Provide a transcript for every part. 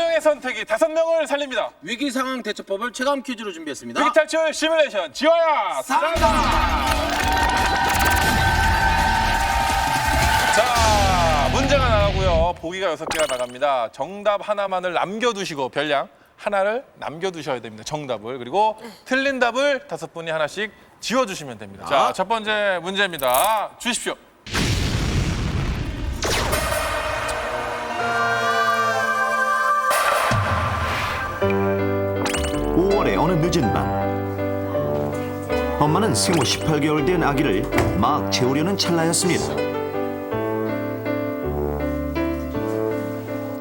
명의 선택이 5명을 살립니다. 위기 상황 대처법을 체감 퀴즈로 준비했습니다. 위기 탈출 시뮬레이션 지화야 산다. 자, 문제가 나가고요. 보기가 6개가 나갑니다. 정답 하나만을 남겨두시고 별량 하나를 남겨두셔야 됩니다. 정답을. 그리고 틀린 답을 5분이 하나씩 지워주시면 됩니다. 자, 첫 번째 문제입니다. 주십시오. 어느 늦은 밤 엄마는 생후 18개월 된 아기를 막 재우려는 찰나였습니다.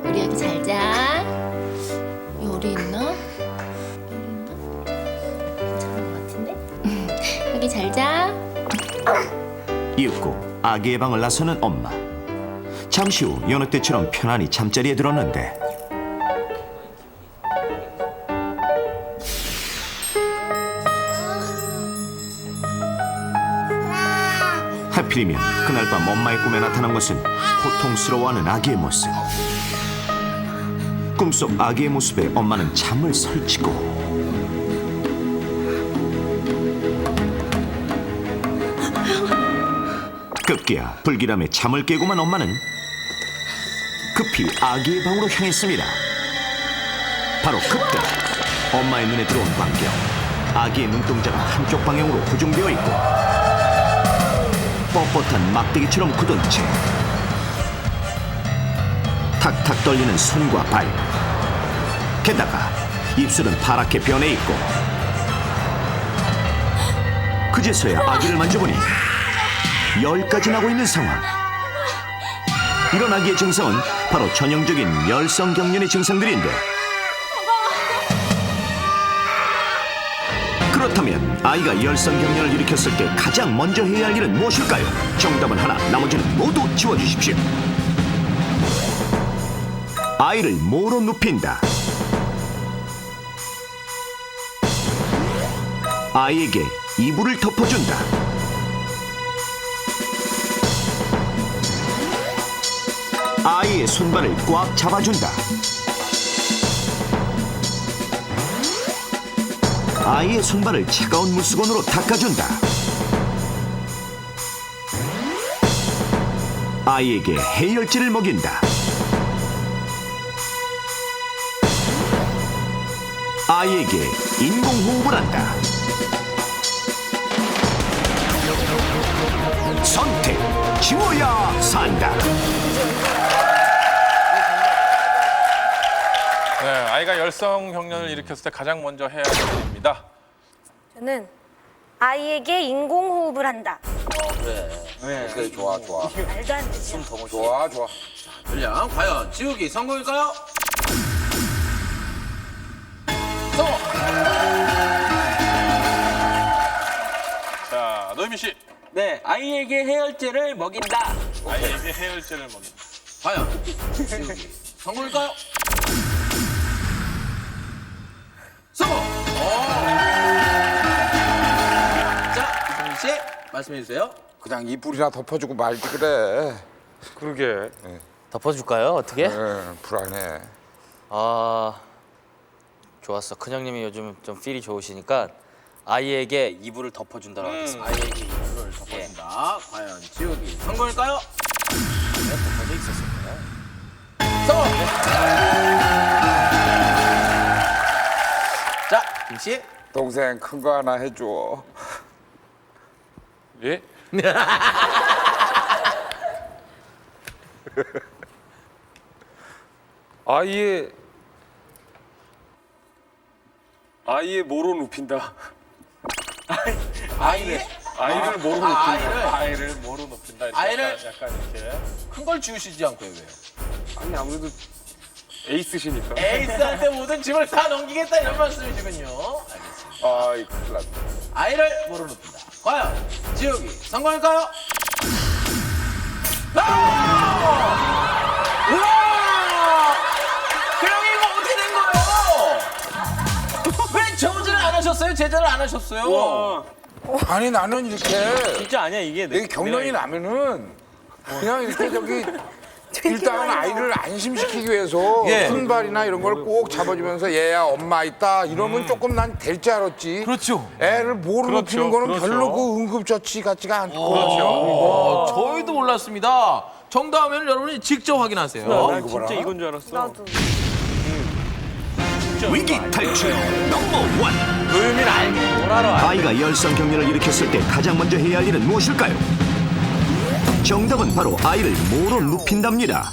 우리 아기 잘 자. 열이 있나? 괜찮은 것 같은데? 여기 잘 자. 이윽고 아기의 방을 나서는 엄마. 잠시 후 여느 때처럼 편안히 잠자리에 들었는데 하필이면 그날 밤 엄마의 꿈에 나타난 것은 고통스러워하는 아기의 모습. 꿈속 아기의 모습에 엄마는 잠을 설치고 급기야 불길함에 잠을 깨고만 엄마는 급히 아기의 방으로 향했습니다. 바로 그때 엄마의 눈에 들어온 광경. 아기의 눈동자가 한쪽 방향으로 고정되어 있고 뻣뻣한 막대기처럼 굳은 채 탁탁 떨리는 손과 발, 게다가 입술은 파랗게 변해 있고 그제서야 아기를 만져보니 열까지 나고 있는 상황. 이런 아기의 증상은 바로 전형적인 열성경련의 증상들인데 그렇다면 아이가 열성경련을 일으켰을 때 가장 먼저 해야 할 일은 무엇일까요? 정답은 하나, 나머지는 모두 지워주십시오. 아이를 뭐로 눕힌다. 아이에게 이불을 덮어준다. 아이의 손발을 꽉 잡아준다. 아이의 손발을 차가운 물수건으로 닦아준다. 아이에게 해열제를 먹인다. 아이에게 인공호흡을 한다. 선택, 지워야 산다. 네, 아이가 열성경련을 일으켰을 때 가장 먼저 해야 할 일입니다. 저는 아이에게 인공호흡을 한다. 그래, 좋아. 말도 안 되죠. 좋아. 별량 과연 지우기 성공일까요? 성공! 자, 노희민 씨. 네, 아이에게 해열제를 먹인다. 아이에게 해열제를 먹인다. 과연 지우기 성공일까요? 성공! 자, 이승민 씨 말씀해 주세요. 그냥 이불이나 덮어주고 말지 그래. 그러게. 덮어줄까요? 어떻게? 불안해. 아, 좋았어. 큰형님이 요즘 좀 필이 좋으시니까 아이에게 이불을 덮어준다고 하겠습니다. 아이에게 이불을 덮어준다. 과연 지우기 성공일까요? 네, 덮어져 있었습니다. 성공! 자, 김 씨. 동생 큰 거 하나 해줘. 예? 아이의 뭐로 눕힌다. 아이를 뭐로 높인다. 아이를 뭐로 높인다. 이렇게 아이를- 약간 이렇게. 큰 걸 지우시지 않고요, 왜요? 아니 아무래도 에이스시니까. 에이스한테 모든 짐을 다 넘기겠다 이런 말씀이시군요. 알겠습니다. 아이 큰일 났다. 아이를 뭐로 높인다. 과연 지우기 성공일까요? 아! 우와! 그럼 이거 어떻게 된 거예요? 왜 저지를 안 하셨어요? 제자를 안 하셨어요? 와, 아니 나는 이렇게 진짜 아니야 이게. 내 경련이 나면은 그냥 이렇게 저기 일단 아이를 안심시키기 위해서 예. 손발이나 이런 걸 꼭 잡아주면서 얘야 엄마 있다 이러면 조금 난 될 줄 알았지. 그렇죠. 애를 모르 그렇죠, 눕히는 거는 그렇죠. 별로 그 응급처치 같지가 않고. 그렇죠. 저희도 몰랐습니다. 정답은 여러분이 직접 확인하세요. 난 진짜 이건 줄 알았어. 나도. 위기 탈출 넘버 원. 의미를 알고 뭘 알아. 아이가 열성 경련을 일으켰을 때 가장 먼저 해야 할 일은 무엇일까요? 정답은 바로 아이를 모로 눕힌답니다.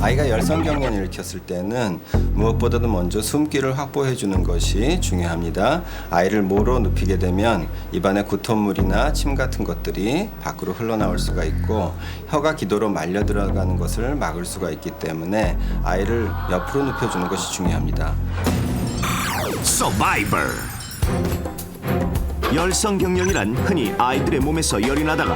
아이가 열성경련을 일으켰을 때는 무엇보다도 먼저 숨기를 확보해 주는 것이 중요합니다. 아이를 모로 눕히게 되면 입안에 구토물이나 침 같은 것들이 밖으로 흘러나올 수가 있고 혀가 기도로 말려 들어가는 것을 막을 수가 있기 때문에 아이를 옆으로 눕혀주는 것이 중요합니다. 서바이벌. 열성 경련이란 흔히 아이들의 몸에서 열이 나다가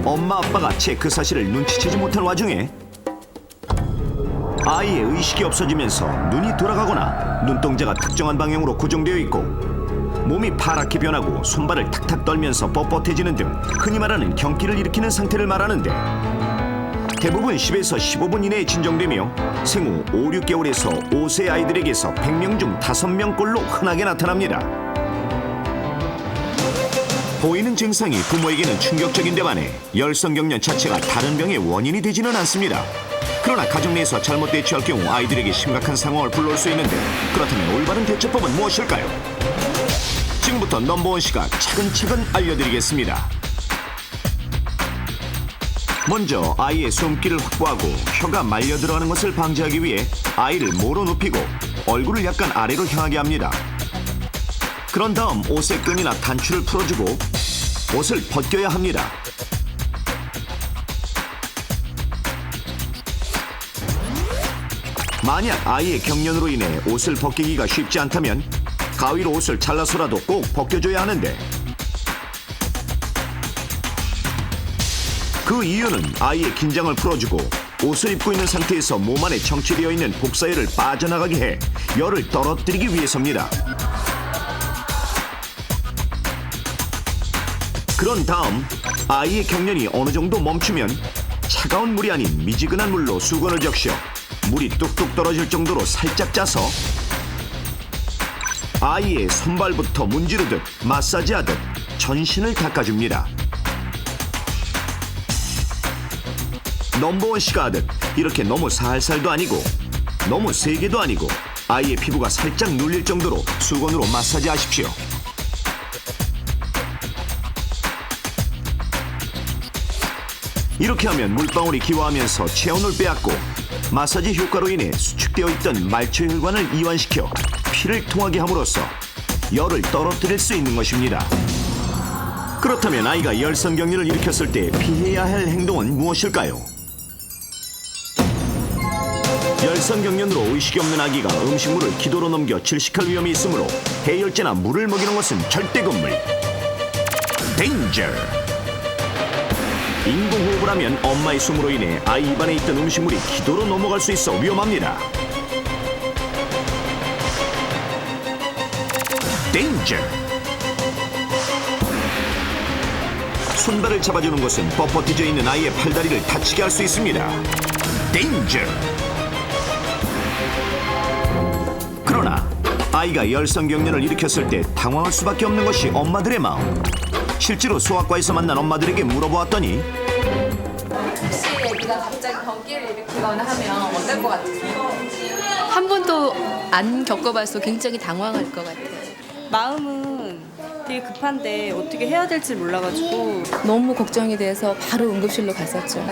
엄마 아빠가 체크 사실을 눈치채지 못한 와중에 아이의 의식이 없어지면서 눈이 돌아가거나 눈동자가 특정한 방향으로 고정되어 있고 몸이 파랗게 변하고 손발을 탁탁 떨면서 뻣뻣해지는 등 흔히 말하는 경기를 일으키는 상태를 말하는데 대부분 10에서 15분 이내에 진정되며 생후 5, 6개월에서 5세 아이들에게서 100명 중 5명꼴로 흔하게 나타납니다. 보이는 증상이 부모에게는 충격적인데 반해 열성경련 자체가 다른 병의 원인이 되지는 않습니다. 그러나 가정 내에서 잘못 대처할 경우 아이들에게 심각한 상황을 불러올 수 있는데 그렇다면 올바른 대처법은 무엇일까요? 지금부터 넘버원 씨가 차근차근 알려드리겠습니다. 먼저 아이의 숨기를 확보하고 혀가 말려 들어가는 것을 방지하기 위해 아이를 모로 눕히고 얼굴을 약간 아래로 향하게 합니다. 그런 다음 옷의 끈이나 단추를 풀어주고 옷을 벗겨야 합니다. 만약 아이의 경련으로 인해 옷을 벗기기가 쉽지 않다면 가위로 옷을 잘라서라도 꼭 벗겨줘야 하는데 그 이유는 아이의 긴장을 풀어주고 옷을 입고 있는 상태에서 몸 안에 정체되어 있는 복사열을 빠져나가게 해 열을 떨어뜨리기 위해서입니다. 그런 다음 아이의 경련이 어느 정도 멈추면 차가운 물이 아닌 미지근한 물로 수건을 적셔 물이 뚝뚝 떨어질 정도로 살짝 짜서 아이의 손발부터 문지르듯 마사지하듯 전신을 닦아줍니다. 넘버원 씨가 하듯 이렇게 너무 살살도 아니고 너무 세게도 아니고 아이의 피부가 살짝 눌릴 정도로 수건으로 마사지하십시오. 이렇게 하면 물방울이 기화하면서 체온을 빼앗고 마사지 효과로 인해 수축되어 있던 말초혈관을 이완시켜 피를 통하게 함으로써 열을 떨어뜨릴 수 있는 것입니다. 그렇다면 아이가 열성경련을 일으켰을 때 피해야 할 행동은 무엇일까요? 열성경련으로 의식이 없는 아기가 음식물을 기도로 넘겨 질식할 위험이 있으므로 해열제나 물을 먹이는 것은 절대 금물. 데인저. 인공호흡을 하면 엄마의 숨으로 인해 아이 입안에 있던 음식물이 기도로 넘어갈 수 있어 위험합니다. 데인저. 손발을 잡아주는 것은 뻣뻣해져 있는 아이의 팔다리를 다치게 할 수 있습니다. 데인저. 그러나 아이가 열성경련을 일으켰을 때 당황할 수밖에 없는 것이 엄마들의 마음. 실제로 소아과에서 만난 엄마들에게 물어보았더니 혹시 애기가 갑자기 경기를 일으키거나 하면 어떨 것 같으세요? 한 번도 안 겪어봐서 굉장히 당황할 것 같아요. 마음은 되게 급한데 어떻게 해야 될지 몰라가지고 너무 걱정이 돼서 바로 응급실로 갔었죠.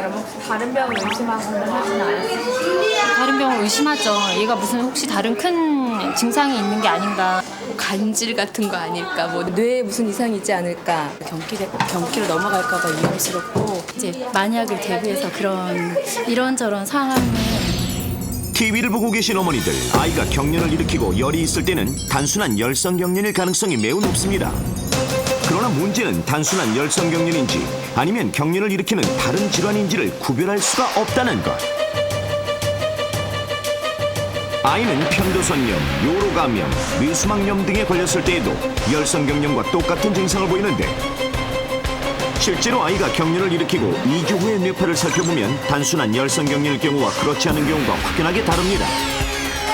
다른 병을 의심하거나 하진 않았어요? 다른 병을 의심하죠. 얘가 무슨 혹시 다른 큰 증상이 있는 게 아닌가. 간질 같은 거 아닐까, 뭐 뇌에 무슨 이상이 있지 않을까. 경기로 넘어갈까 봐 위험스럽고. 이제 만약을 대비해서 이런저런 상황을 TV를 보고 계신 어머니들, 아이가 경련을 일으키고 열이 있을 때는 단순한 열성경련일 가능성이 매우 높습니다. 그러나 문제는 단순한 열성경련인지 아니면 경련을 일으키는 다른 질환인지를 구별할 수가 없다는 것. 아이는 편도선염, 요로감염, 뇌수막염 등에 걸렸을 때에도 열성경련과 똑같은 증상을 보이는데 실제로 아이가 경련을 일으키고 2주 후에 뇌파를 살펴보면 단순한 열성경련일 경우와 그렇지 않은 경우가 확연하게 다릅니다.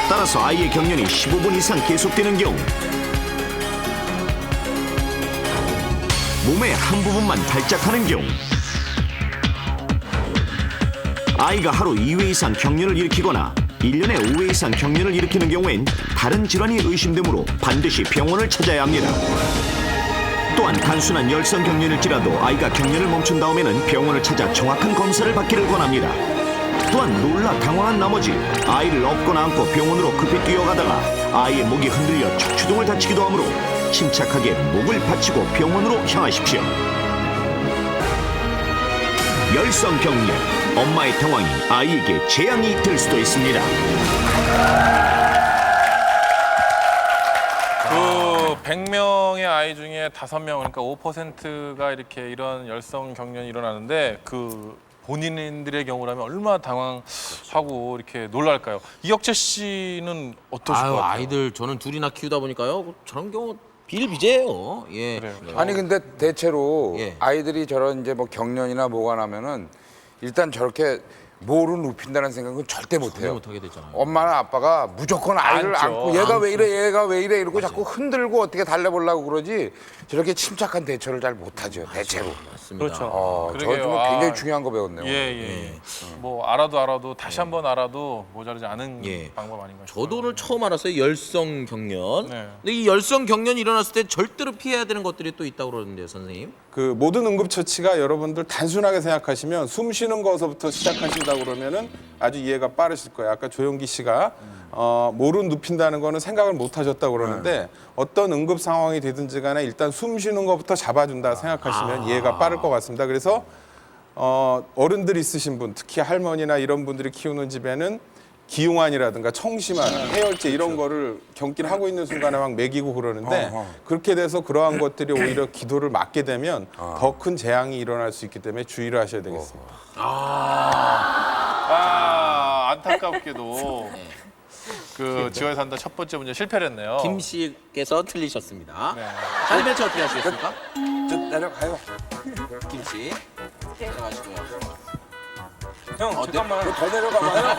따라서 아이의 경련이 15분 이상 계속되는 경우, 몸의 한 부분만 발작하는 경우, 아이가 하루 2회 이상 경련을 일으키거나 1년에 5회 이상 경련을 일으키는 경우엔 다른 질환이 의심되므로 반드시 병원을 찾아야 합니다. 또한 단순한 열성 경련일지라도 아이가 경련을 멈춘 다음에는 병원을 찾아 정확한 검사를 받기를 권합니다. 또한 놀라 당황한 나머지 아이를 업거나 안고 병원으로 급히 뛰어가다가 아이의 목이 흔들려 척추등을 다치기도 하므로 침착하게 목을 받치고 병원으로 향하십시오. 열성 경련, 엄마의 당황이 아이에게 재앙이 될 수도 있습니다. 그 100명의 아이 중에 5명, 그러니까 5%가 이렇게 이런 열성 경련이 일어나는데 그 본인들의 경우라면 얼마나 당황하고 이렇게 놀랄까요? 이혁재 씨는 어떠실 것 같아요? 아이들 저는 둘이나 키우다 보니까요. 저런 경우 비일비재예요. 예. 아니 근데 대체로 예. 아이들이 저런 이제 뭐 경련이나 뭐가 나면은 일단 저렇게 모를 눕힌다는 생각은 절대 못해요. 못하게 되잖아요. 엄마나 아빠가 무조건 아이를 안고 얘가 왜 이래 얘가 왜 이래 이러고 자꾸 흔들고 어떻게 달래보려고 그러지 저렇게 침착한 대처를 잘 못하죠. 대체로. 맞습니다. 그렇죠. 저 그러게요. 좀 굉장히 중요한 거 배웠네요. 예. 뭐 알아도 다시 한번 알아도 모자르지 않은 예. 방법 아닌가 싶어요. 저도 오늘 처음 알았어요. 열성 경련. 네. 근데 이 열성 경련이 일어났을 때 절대로 피해야 되는 것들이 또 있다고 그러는데요, 선생님. 그 모든 응급처치가 여러분들 단순하게 생각하시면 숨 쉬는 거서부터 시작하신다 그러면은 아주 이해가 빠르실 거예요. 아까 조영기 씨가 모른 눕힌다는 거는 생각을 못 하셨다고 그러는데 어떤 응급 상황이 되든지 간에 일단 숨 쉬는 것부터 잡아준다 생각하시면 이해가 빠를 것 같습니다. 그래서 어른들 있으신 분, 특히 할머니나 이런 분들이 키우는 집에는 기흉환이라든가 청심환, 해열제 이런 거를 경기를 하고 있는 순간에 막 먹이고 그러는데 그렇게 돼서 그러한 것들이 오히려 기도를 막게 되면 더 큰 재앙이 일어날 수 있기 때문에 주의를 하셔야 되겠습니다. 안타깝게도 그 지화에 산다 첫 번째 문제 실패를 했네요. 김 씨께서 틀리셨습니다. 네. 다리 배치 어떻게 하시겠습니까? 저 내려가요. 김 씨. 들어가시고요. 형 잠깐만. 더 내려가봐요.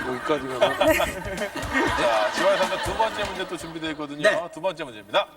여기까지 가고. 자, 지화에 산다 두 번째 문제 또 준비되어 있거든요. 네. 두 번째 문제입니다.